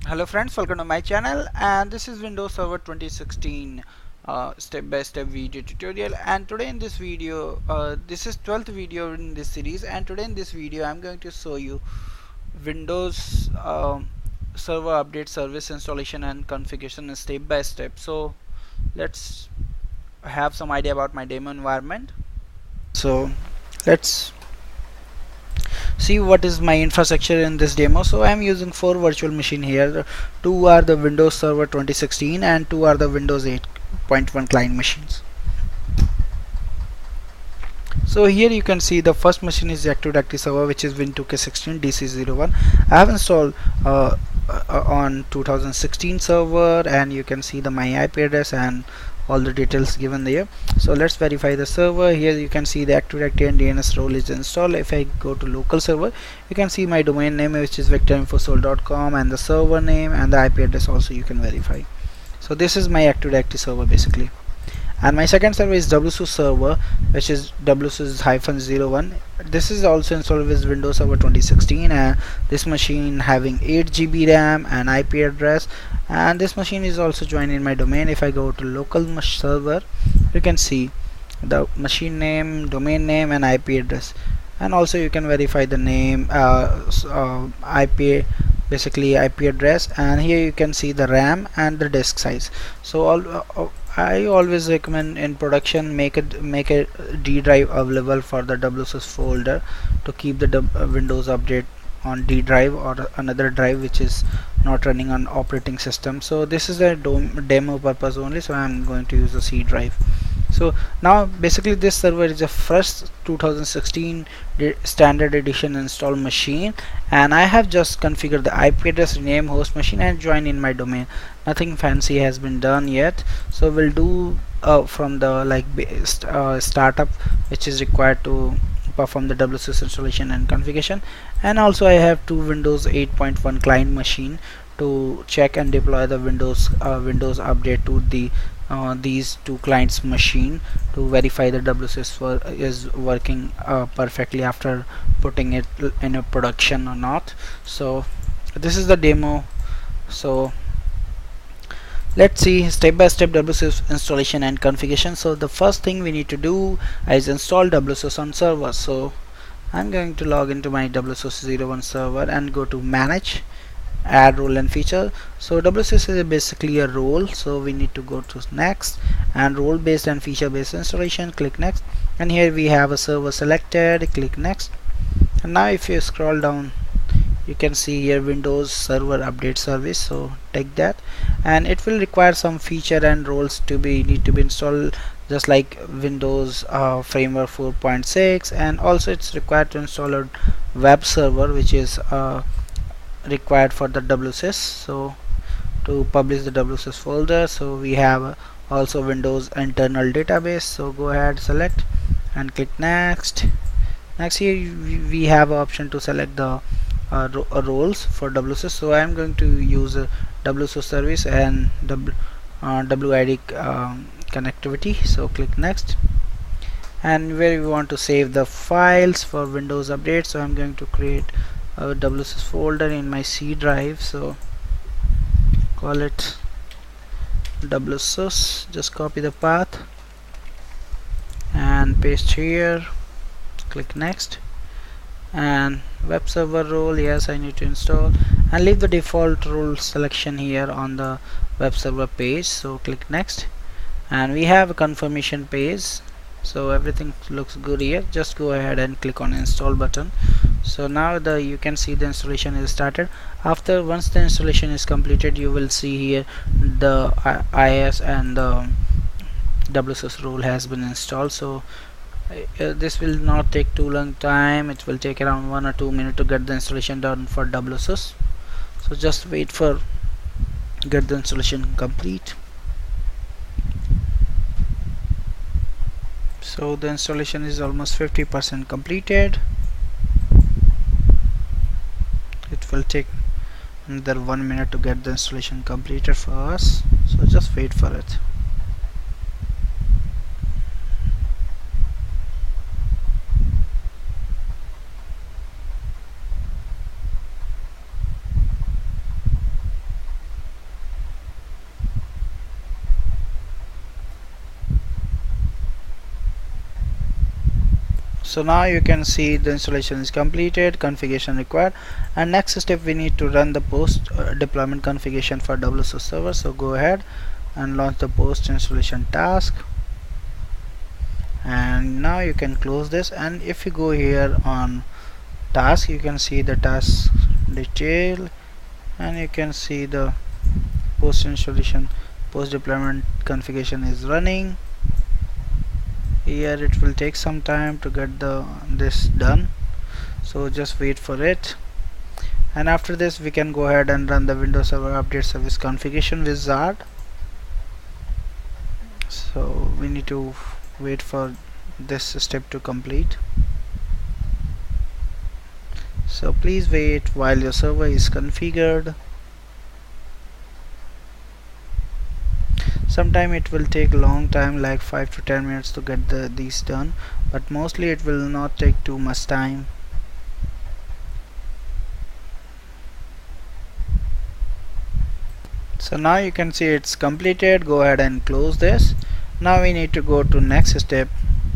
Hello friends, welcome to my channel, and this is Windows Server 2016 step-by-step video tutorial. And today in this video, this is 12th video in this series, and today in this video I'm going to show you Windows Server update, service installation and configuration step by step. So let's have some idea about my demo environment. So let's see what is my infrastructure in this demo. So I'm using 4 virtual machine here. 2 are the Windows Server 2016 and 2 are the Windows 8.1 client machines. So here you can see the first machine is the Active Directory server, which is Win2K16 DC01. I have installed on 2016 server, and you can see the my IP address and all the details given there. So let's verify the server. Here you can see the Active Directory and DNS role is installed. If I go to local server, you can see my domain name, which is vectorinfosol.com, and the server name and the IP address also you can verify. So this is my Active Directory server basically. And my second server is WSUS server, which is WSUS-01. This is also installed with Windows Server 2016, and this machine having 8 GB RAM and IP address, and this machine is also joined in my domain. If I go to local server, you can see the machine name, domain name and IP address, and also you can verify the name, IP, basically IP address, and here you can see the RAM and the disk size. So I always recommend in production make a D drive available for the WSUS folder to keep the Windows update on D drive or another drive which is not running on operating system. So this is a demo purpose only, so I'm going to use the C drive. So now basically this server is a first 2016 standard edition install machine, and I have just configured the IP address, rename host machine and join in my domain. Nothing fancy has been done yet, so we'll do from the startup which is required to perform the WSUS installation and configuration. And also I have two Windows 8.1 client machine to check and deploy the Windows update to the these two clients machine to verify the WSUS is working perfectly after putting it in a production or not. So this is the demo. So let's see step by step WSUS installation and configuration. So the first thing we need to do is install WSUS on server. So I'm going to log into my WSUS-01 server and go to manage, add role and feature. So WSUS is basically a role, so we need to go to next, and role based and feature based installation, click next, and here we have a server selected, click next. And now if you scroll down, you can see here Windows Server Update Service, so take that, and it will require some feature and roles to need to be installed, just like Windows Framework 4.6, and also it's required to install a web server which is required for the WSUS, so to publish the WSUS folder. So we have also Windows internal database, so go ahead, select and click next. Next here we have an option to select the roles for WSUS, so I am going to use WSUS service and WID connectivity, so click next. And where we want to save the files for Windows update, so I'm going to create a WSUS folder in my C drive, so call it WSUS, just copy the path and paste here, click next. And web server role, yes, I need to install, and leave the default role selection here on the web server page, so click next. And we have a confirmation page, so everything looks good here. Just go ahead and click on install button. So now you can see the installation is started. Once the installation is completed, you will see here the IIS and the WSUS role has been installed. So this will not take too long time, it will take around 1 or 2 minutes to get the installation done for WSUS. So just wait for get the installation complete. So the installation is almost 50% completed. It will take another 1 minute to get the installation completed for us, so just wait for it. So now you can see the installation is completed, configuration required, and next step we need to run the post deployment configuration for WSUS server. So go ahead and launch the post installation task, and now you can close this. And if you go here on task, you can see the task detail, and you can see the post installation post deployment configuration is running. Here it will take some time to get this done, so just wait for it. And after this we can go ahead and run the Windows Server Update Service configuration wizard. So we need to wait for this step to complete, so please wait while your server is configured. Sometime it will take a long time, like 5 to 10 minutes to get these done, but mostly it will not take too much time. So now you can see it's completed. Go ahead and close this. Now we need to go to next step,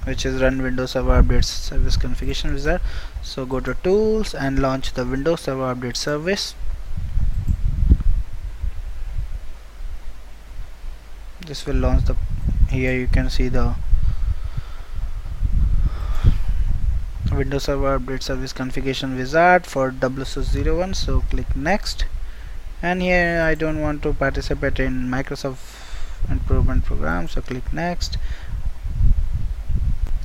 which is run Windows Server Update Service configuration wizard. So go to tools and launch the Windows Server Update Service. This will launch the, here you can see the Windows Server Update Service configuration wizard for WSUS 01. So click next, and here I don't want to participate in Microsoft improvement program, so click next.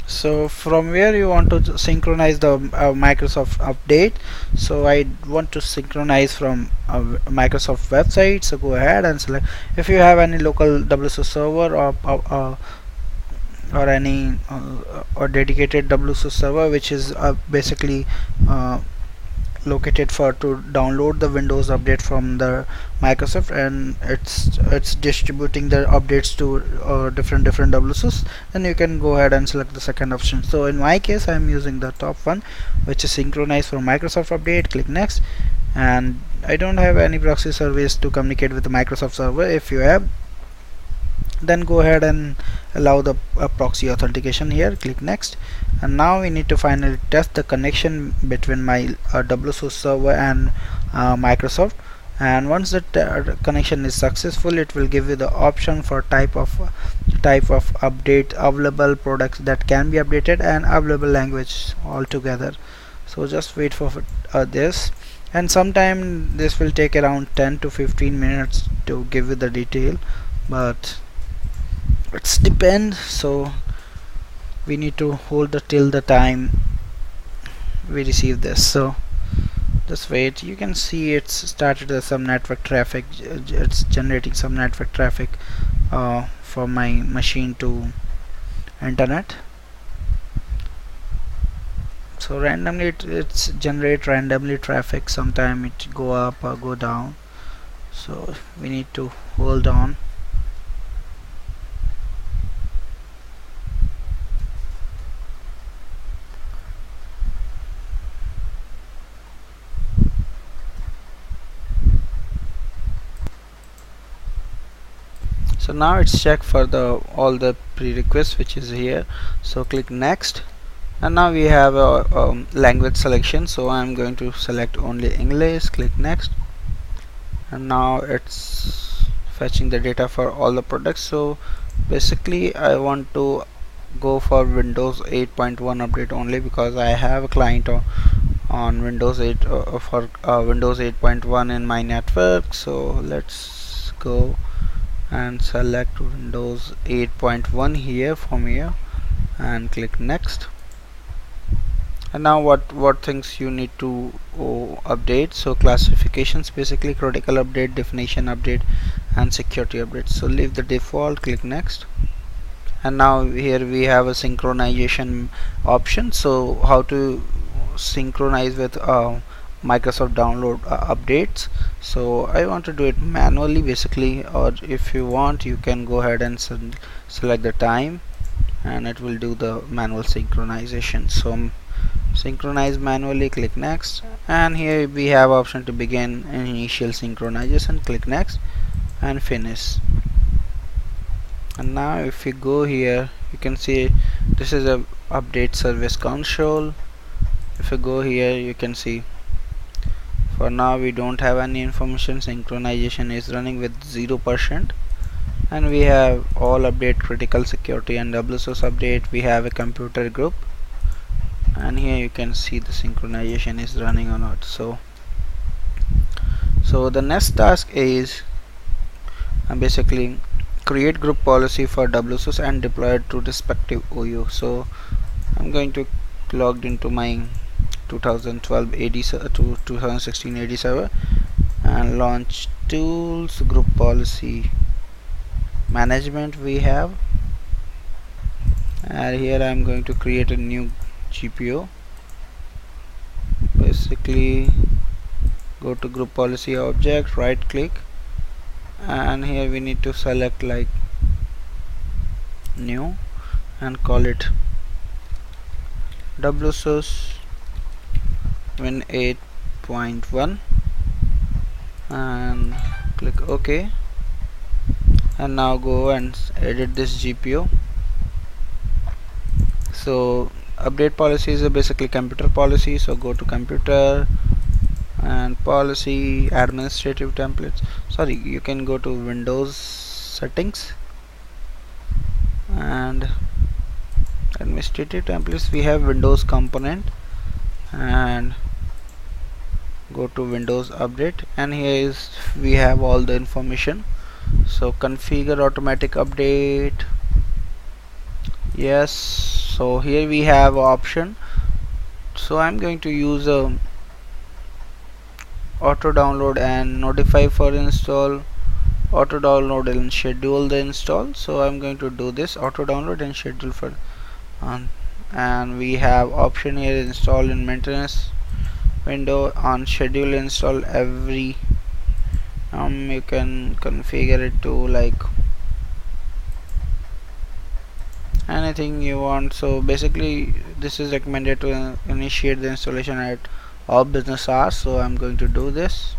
So from where you want to synchronize the Microsoft update, so I want to synchronize from Microsoft website. So go ahead and select, if you have any local WSUS server or any or dedicated WSUS server which is basically located for to download the Windows update from the Microsoft, and it's distributing the updates to different WSUS, then you can go ahead and select the second option. So in my case I'm using the top one, which is synchronized from Microsoft update. Click next, and I don't have any proxy service to communicate with the Microsoft server. If you have, then go ahead and allow the proxy authentication here. Click next, and now we need to finally test the connection between my WSUS server and Microsoft. And once the connection is successful, it will give you the option for type of update, available products that can be updated, and available language altogether. So just wait for this, and sometime this will take around 10 to 15 minutes to give you the detail, but it's depend. So we need to hold till the time we receive this. So just wait. You can see it's started some network traffic. It's generating some network traffic from my machine to internet. So randomly it's generate randomly traffic. Sometime it go up or go down, so we need to hold on. So now it's checked for all the prerequisites which is here. So click next, and now we have a language selection. So I'm going to select only English. Click next, and now it's fetching the data for all the products. So basically I want to go for Windows 8.1 update only, because I have a client on Windows 8 for Windows 8.1 in my network. So let's go and select Windows 8.1 here from here, and click next. And now what things you need to update? So classifications, basically critical update, definition update, and security update. So leave the default. Click next, and now here we have a synchronization option. So how to synchronize with Microsoft download updates. So I want to do it manually basically, or if you want you can go ahead and select the time, and it will do the manual synchronization. So synchronize manually. Click next, and here we have option to begin initial synchronization. Click next and finish. And now if you go here, you can see this is a update service console. If you go here, you can see for now we don't have any information. Synchronization is running with 0%, and we have all update critical security and WSUS update. We have a computer group, and here you can see the synchronization is running or not. So the next task is basically create group policy for WSUS and deploy it to respective OU. So I'm going to logged into my 2012 AD to 2016 AD server and launch tools, group policy management we have, and here I'm going to create a new GPO. Basically go to group policy object, right click, and here we need to select like new and call it WSUS Win 8.1 and click OK. And now go and edit this GPO. So update policy is basically computer policy, so go to computer and policy, administrative templates, sorry, you can go to Windows settings and administrative templates. We have Windows component, and go to Windows update, and here is we have all the information. So configure automatic update, yes. So here we have option, so I'm going to use a auto download and notify for install, auto download and schedule the install. So I'm going to do this auto download and schedule for and we have option here, install in maintenance window, on schedule install every you can configure it to like anything you want. So basically this is recommended to initiate the installation at all business hours, so I'm going to do this.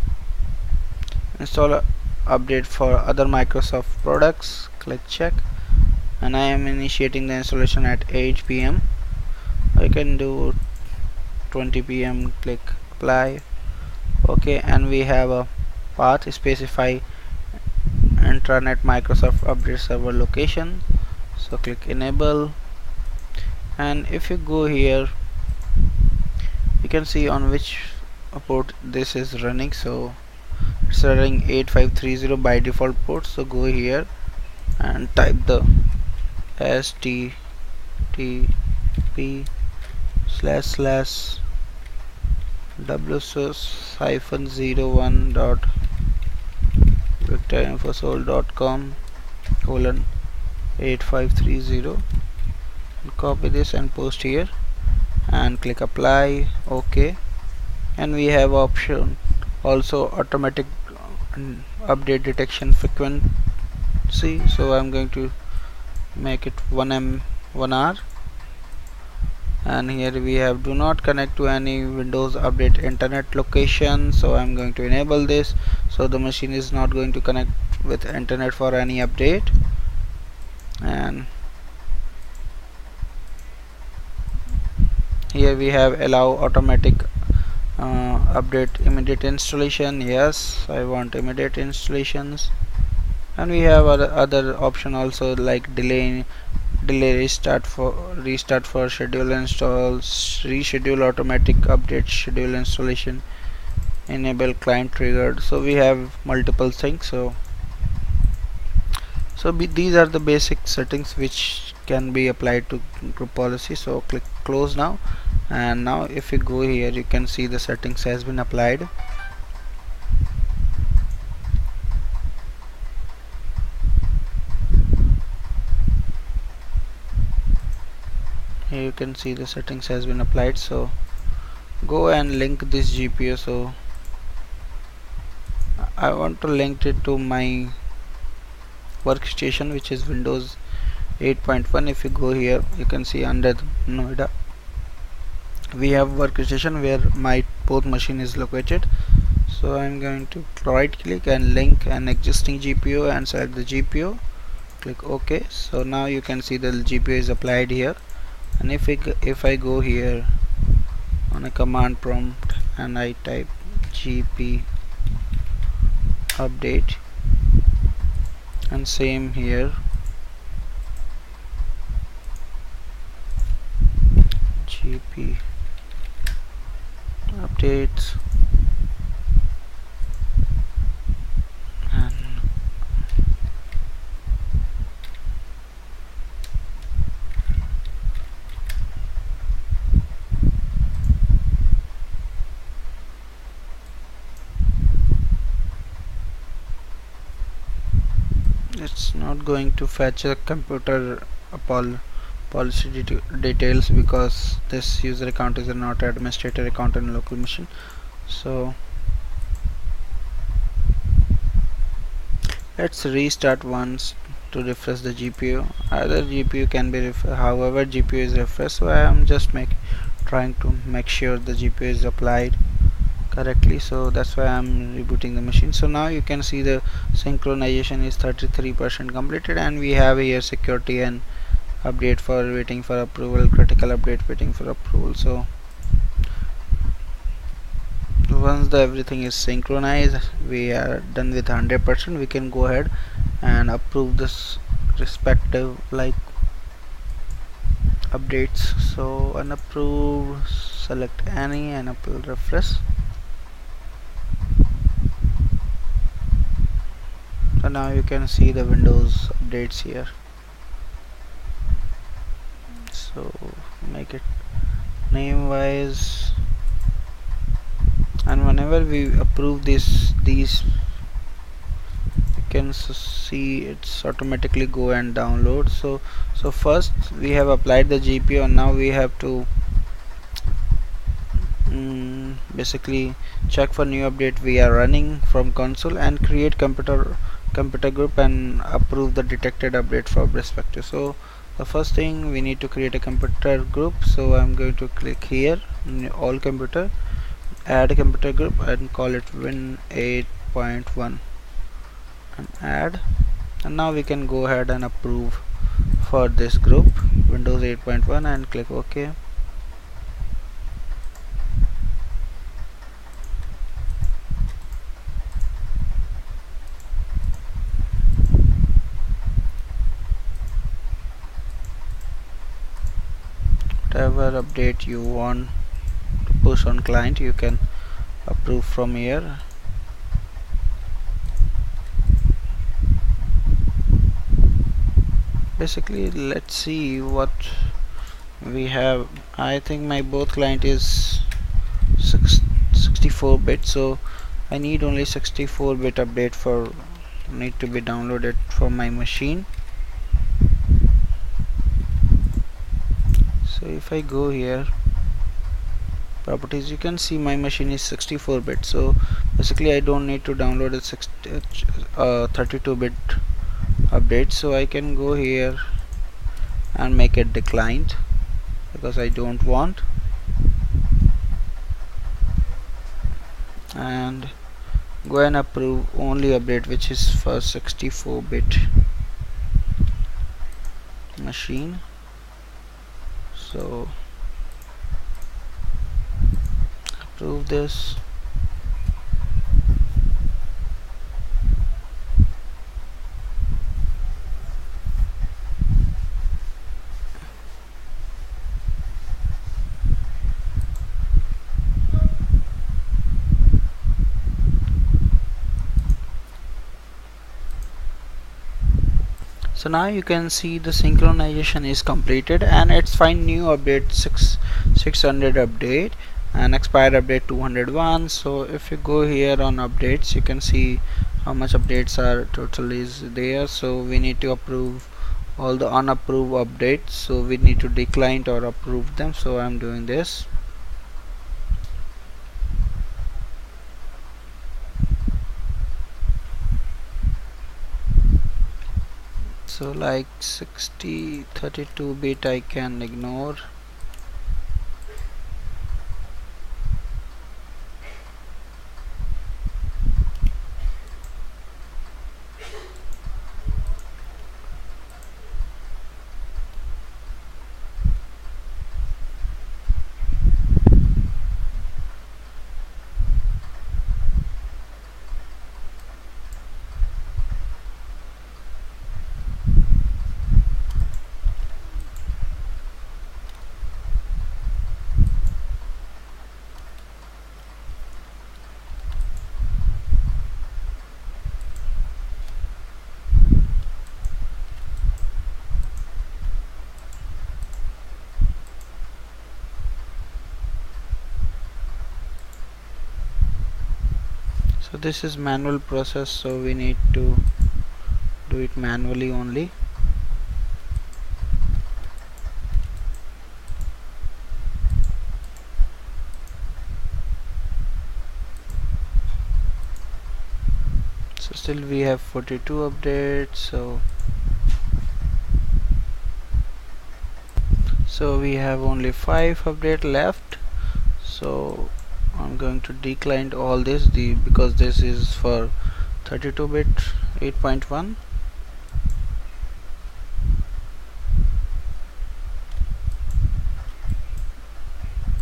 Install a update for other Microsoft products, click check, and I am initiating the installation at 8 p.m. I can do 20 p.m. click apply, okay. And we have a path, specify intranet Microsoft update server location, so click enable. And if you go here, you can see on which port this is running. So it's running 8530 by default port, so go here and type the http://www.victorinfosol.com:8530 and copy this and post here and click apply, okay. And we have option also automatic update detection frequency, so I'm going to make it 1 hour. And here we have do not connect to any Windows update internet location, so I'm going to enable this, so the machine is not going to connect with internet for any update. And here we have allow automatic update immediate installation, yes, I want immediate installations. And we have other option also like delay restart for schedule installs, reschedule automatic update schedule installation, enable client triggered. So we have multiple things. So these are the basic settings which can be applied to group policy. So click close now, and now if you go here, you can see the settings has been applied. Here you can see the settings has been applied. So go and link this GPO. So I want to link it to my workstation, which is Windows 8.1. If you go here, you can see under Noida we have workstation where my both machine is located. So I'm going to right click and link an existing GPO and select the GPO, click OK. So now you can see the GPO is applied here, And if I go here on a command prompt and I type gp update, and same here gp updates, and it's not going to fetch a computer policy details because this user account is not administrator account in local machine. So let's restart once to refresh the GPU. Either GPU can be however GPU is refreshed, so I am just trying to make sure the GPU is applied correctly, so that's why I'm rebooting the machine. So now you can see the synchronization is 33% completed, and we have here security and update for waiting for approval, critical update waiting for approval. So once everything is synchronized, we are done with 100%. We can go ahead and approve this respective like updates. So unapprove, select any and approve, refresh. So now you can see the Windows updates here. So make it name wise, and whenever we approve these you can see it's automatically go and download. So first we have applied the GPU, and now we have to basically check for new update we are running from console and create computer group and approve the detected update for respective. So the first thing, we need to create a computer group. So I'm going to click here all computer, add a computer group and call it win 8.1 and add, and now we can go ahead and approve for this group Windows 8.1 and click OK. Whatever update you want to push on client, you can approve from here. Basically, let's see what we have. I think my both client is 64-bit, so I need only 64-bit update for need to be downloaded from my machine. So if I go here properties, you can see my machine is 64-bit, so basically I don't need to download a 32-bit update. So I can go here and make it declined because I don't want, and go and approve only update which is for 64-bit machine. So approve this. So now you can see the synchronization is completed, and it's find new update 600 update and expired update 201. So if you go here on updates, you can see how much updates are total is there. So we need to approve all the unapproved updates, so we need to decline or approve them. So I'm doing this. So like 32-bit I can ignore. So this is manual process, so we need to do it manually only. So still we have 42 updates, so we have only 5 update left. So I'm going to decline all this because this is for 32-bit 8.1.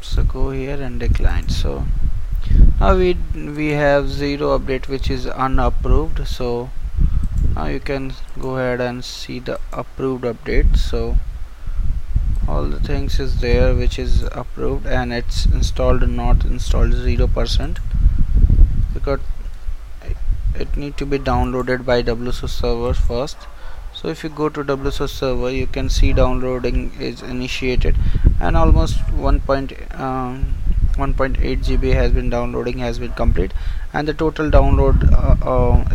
So go here and decline. So now we have 0 update which is unapproved. So now you can go ahead and see the approved update. So all the things is there which is approved, and it's installed, not installed 0%, because it need to be downloaded by WSUS server first. So if you go to WSUS server, you can see downloading is initiated, and almost 1.8 GB has been complete, and the total download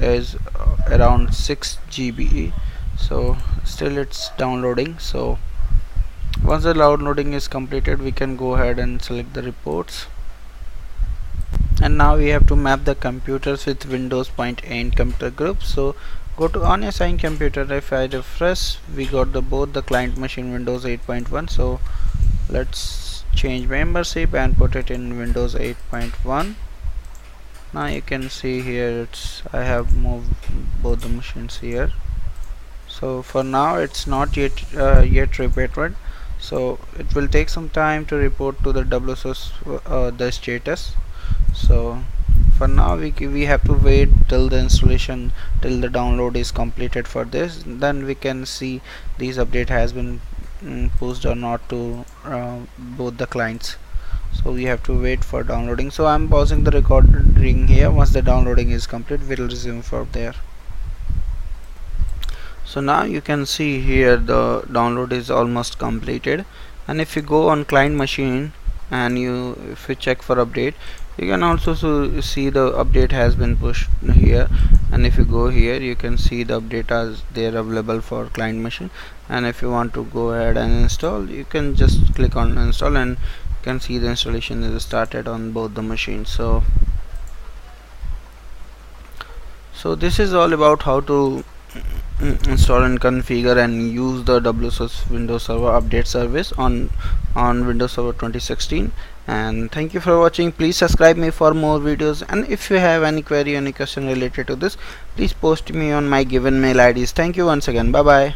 is around 6 GB. So still it's downloading. So once the downloading is completed, we can go ahead and select the reports. And now we have to map the computers with Windows point A computer group. So go to unassigned computer. If I refresh, we got both the client machine Windows 8.1. So let's change membership and put it in Windows 8.1. Now you can see here I have moved both the machines here. So for now it's not yet reported. So it will take some time to report to the WSUS the status. So for now we have to wait till the installation, till the download is completed for this. Then we can see these update has been pushed or not to both the clients. So we have to wait for downloading. So I'm pausing the recording here. Once the downloading is complete, we'll resume from there. So now you can see here the download is almost completed, and if you go on client machine and if you check for update, you can also see the update has been pushed here. And if you go here, you can see the update as they are available for client machine. And if you want to go ahead and install, you can just click on install, and you can see the installation is started on both the machines. So this is all about how to install and configure and use the WSUS Windows Server update service on Windows Server 2016. And thank you for watching. Please subscribe me for more videos, and if you have any query, any question related to this, please post me on my given mail IDs. Thank you once again. Bye bye.